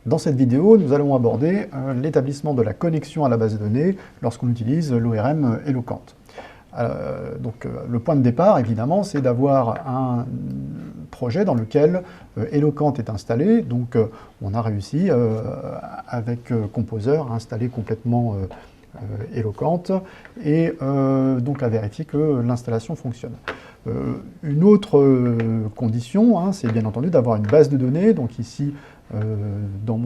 Dans cette vidéo, nous allons aborder l'établissement de la connexion à la base de données lorsqu'on utilise l'ORM Eloquent. Le point de départ, évidemment, c'est d'avoir un projet dans lequel Eloquent est installé. Donc, on a réussi, avec Composer, à installer complètement Eloquent et donc à vérifier que l'installation fonctionne. Une autre condition, c'est bien entendu d'avoir une base de données. Donc ici, dans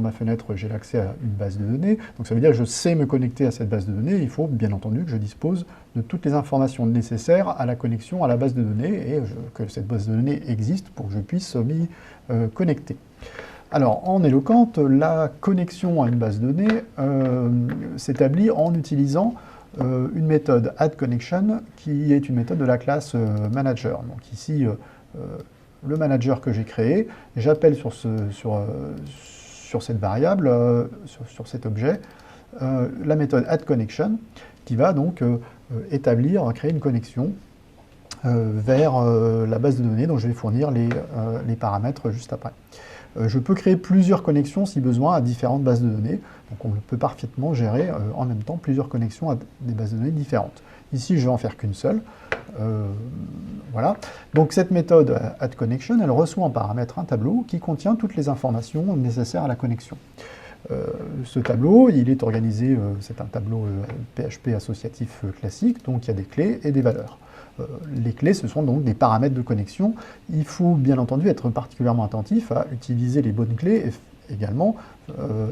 ma fenêtre, j'ai l'accès à une base de données. Donc ça veut dire que je sais me connecter à cette base de données. Il faut bien entendu que je dispose de toutes les informations nécessaires à la connexion à la base de données et que cette base de données existe pour que je puisse m'y connecter. Alors, en Eloquent, la connexion à une base de données s'établit en utilisant une méthode addConnection qui est une méthode de la classe manager. Donc ici, le manager que j'ai créé, j'appelle sur cette variable, sur cet objet, la méthode addConnection qui va donc créer une connexion vers la base de données dont je vais fournir les paramètres juste après. Je peux créer plusieurs connexions si besoin à différentes bases de données. Donc on peut parfaitement gérer en même temps plusieurs connexions à des bases de données différentes. Ici, je vais en faire qu'une seule. Voilà. Donc cette méthode addConnection, elle reçoit en paramètre un tableau qui contient toutes les informations nécessaires à la connexion. Ce tableau, il est organisé, c'est un tableau PHP associatif classique, donc il y a des clés et des valeurs. Les clés, ce sont donc des paramètres de connexion. Il faut bien entendu être particulièrement attentif à utiliser les bonnes clés et également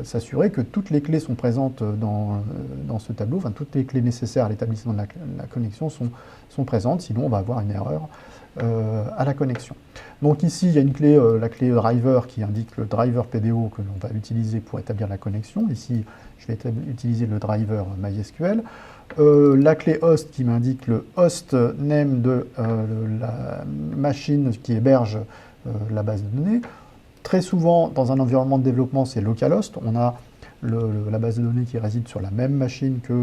s'assurer que toutes les clés sont présentes dans ce tableau, enfin toutes les clés nécessaires à l'établissement de la connexion sont présentes, sinon on va avoir une erreur à la connexion. Donc ici, il y a une clé, la clé driver qui indique le driver PDO que l'on va utiliser pour établir la connexion. Ici, je vais utiliser le driver MySQL. La clé host qui m'indique le host name de la machine qui héberge la base de données. Très souvent, dans un environnement de développement, c'est localhost. On a la base de données qui réside sur la même machine que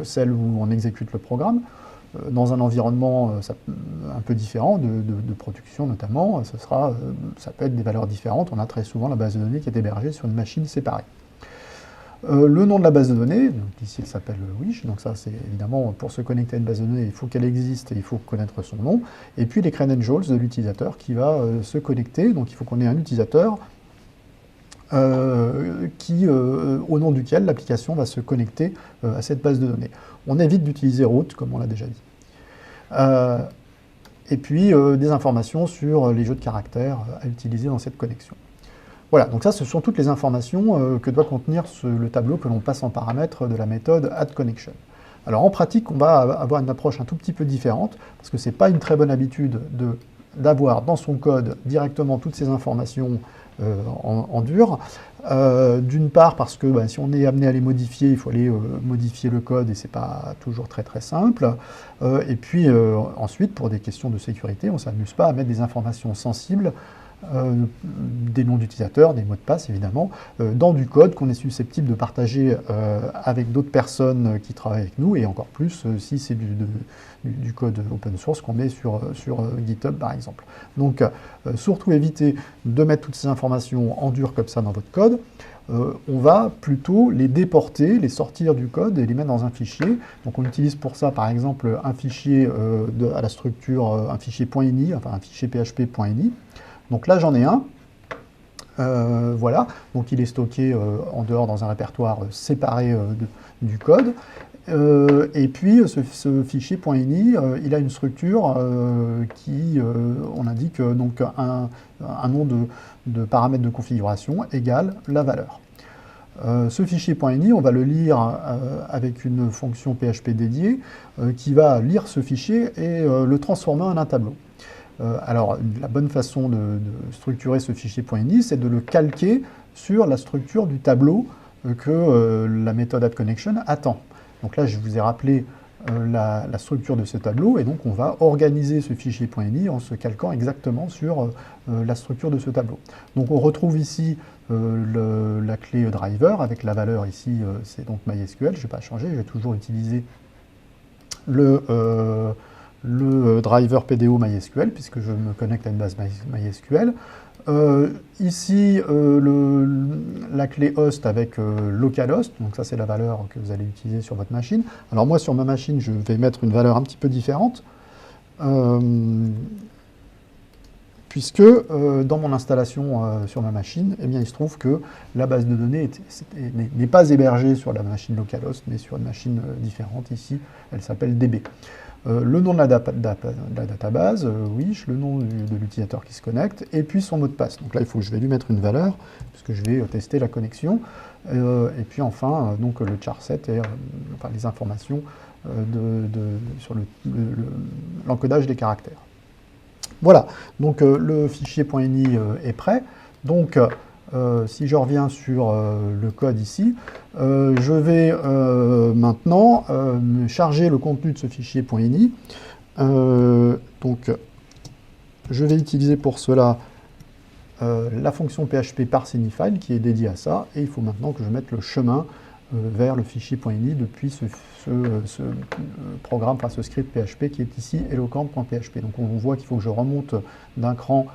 celle où on exécute le programme. Dans un environnement un peu différent, de production notamment, ça peut être des valeurs différentes. On a très souvent la base de données qui est hébergée sur une machine séparée. Le nom de la base de données, donc ici elle s'appelle Wish, donc ça c'est évidemment pour se connecter à une base de données, il faut qu'elle existe et il faut connaître son nom. Et puis les credentials de l'utilisateur qui va se connecter, donc il faut qu'on ait un utilisateur au nom duquel l'application va se connecter à cette base de données. On évite d'utiliser root, comme on l'a déjà dit. Et puis des informations sur les jeux de caractères à utiliser dans cette connexion. Voilà, donc ça, ce sont toutes les informations que doit contenir le tableau que l'on passe en paramètre de la méthode addConnection. Alors en pratique, on va avoir une approche un tout petit peu différente, parce que ce n'est pas une très bonne habitude d'avoir dans son code directement toutes ces informations en dur. D'une part parce que si on est amené à les modifier, il faut aller modifier le code et c'est pas toujours très simple. Et puis ensuite, pour des questions de sécurité, on ne s'amuse pas à mettre des informations sensibles, des noms d'utilisateurs, des mots de passe évidemment, dans du code qu'on est susceptible de partager avec d'autres personnes qui travaillent avec nous, et encore plus si c'est du code open source qu'on met sur GitHub par exemple. Donc surtout éviter de mettre toutes ces informations en dur comme ça dans votre code. On va plutôt les déporter, les sortir du code et les mettre dans un fichier. Donc on utilise pour ça par exemple un fichier à la structure, un fichier .ini, enfin un fichier php.ini. Donc là j'en ai un, voilà, donc il est stocké en dehors dans un répertoire séparé du code. Et puis ce fichier .ini, il a une structure qui, on indique donc un nom de paramètre de configuration égale la valeur. Ce fichier .ini, on va le lire avec une fonction PHP dédiée qui va lire ce fichier et le transformer en un tableau. Alors, la bonne façon de structurer ce fichier .ini, c'est de le calquer sur la structure du tableau que la méthode addConnection attend. Donc là, je vous ai rappelé la structure de ce tableau, et donc on va organiser ce fichier .ini en se calquant exactement sur la structure de ce tableau. Donc on retrouve ici la clé driver avec la valeur ici, c'est donc MySQL, je ne vais pas changer, je vais toujours utiliser le driver PDO MySQL, puisque je me connecte à une base MySQL. Ici, la clé host avec localhost, donc ça c'est la valeur que vous allez utiliser sur votre machine. Alors moi sur ma machine, je vais mettre une valeur un petit peu différente, puisque dans mon installation sur ma machine, eh bien, il se trouve que la base de données n'est pas hébergée sur la machine localhost, mais sur une machine différente. Ici, elle s'appelle DB. Le nom de la database, oui, le nom de l'utilisateur qui se connecte, et puis son mot de passe. Donc là, il faut que je vais lui mettre une valeur, puisque je vais tester la connexion. Et puis enfin, donc le charset et enfin, les informations sur l'encodage des caractères. Voilà, donc le fichier .ini est prêt. Donc, si je reviens sur le code ici, je vais maintenant charger le contenu de ce fichier .ini. Donc, je vais utiliser pour cela la fonction PHP parse_any_file qui est dédiée à ça, et il faut maintenant que je mette le chemin vers le fichier .ini depuis ce programme, enfin ce script PHP qui est ici eloquent.php. Donc on voit qu'il faut que je remonte d'un cran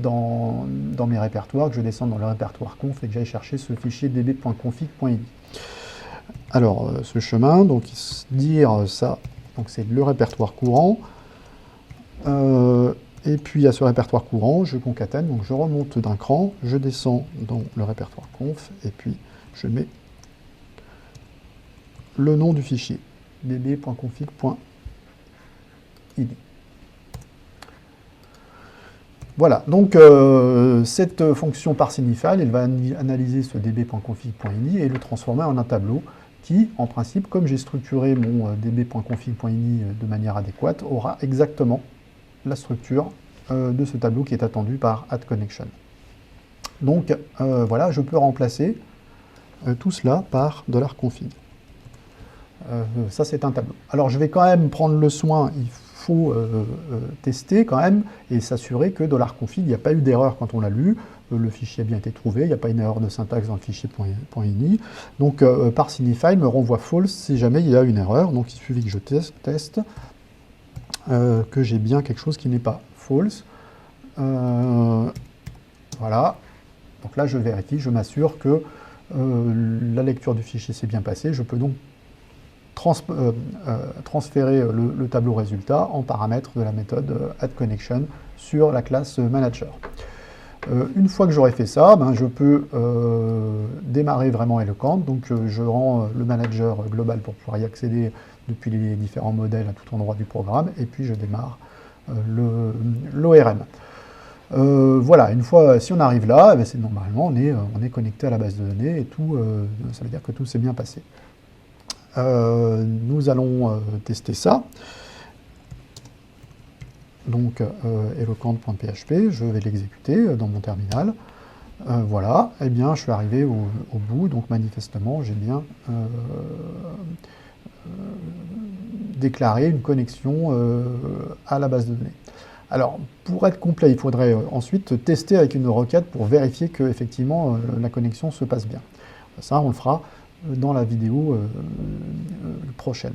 dans mes répertoires, que je descende dans le répertoire conf et que j'aille chercher ce fichier db.config.ini. Alors ce chemin, donc dire ça, donc c'est le répertoire courant. Et puis à ce répertoire courant, je concatène, donc je remonte d'un cran, je descends dans le répertoire conf, et puis je mets le nom du fichier, db.config.ini. Voilà, donc cette fonction parse_any_file, elle va analyser ce db.config.ini et le transformer en un tableau qui, en principe, comme j'ai structuré mon db.config.ini de manière adéquate, aura exactement la structure de ce tableau qui est attendu par add_connection. Donc voilà, je peux remplacer tout cela par $config. Ça c'est un tableau. Alors je vais quand même prendre le soin, il faut tester quand même et s'assurer que $config, il n'y a pas eu d'erreur quand on l'a lu, le fichier a bien été trouvé, il n'y a pas une erreur de syntaxe dans le fichier .ini. Donc parse_any_file me renvoie false si jamais il y a une erreur, donc il suffit que je teste que j'ai bien quelque chose qui n'est pas false. Voilà, donc là je vérifie, je m'assure que la lecture du fichier s'est bien passée. Je peux donc transférer le tableau résultat en paramètre de la méthode add_connection sur la classe manager. Une fois que j'aurai fait ça, ben, je peux démarrer vraiment Eloquent. Donc je rends le manager global pour pouvoir y accéder depuis les différents modèles à tout endroit du programme, et puis je démarre l'ORM. Voilà, une fois, si on arrive là, c'est normalement on est connecté à la base de données et tout, ça veut dire que tout s'est bien passé. Nous allons tester ça. Donc eloquent.php, je vais l'exécuter dans mon terminal. Voilà, et bien je suis arrivé au bout, donc manifestement j'ai bien déclaré une connexion à la base de données. Alors, pour être complet, il faudrait ensuite tester avec une requête pour vérifier que effectivement la connexion se passe bien. Ça, on le fera dans la vidéo prochaine.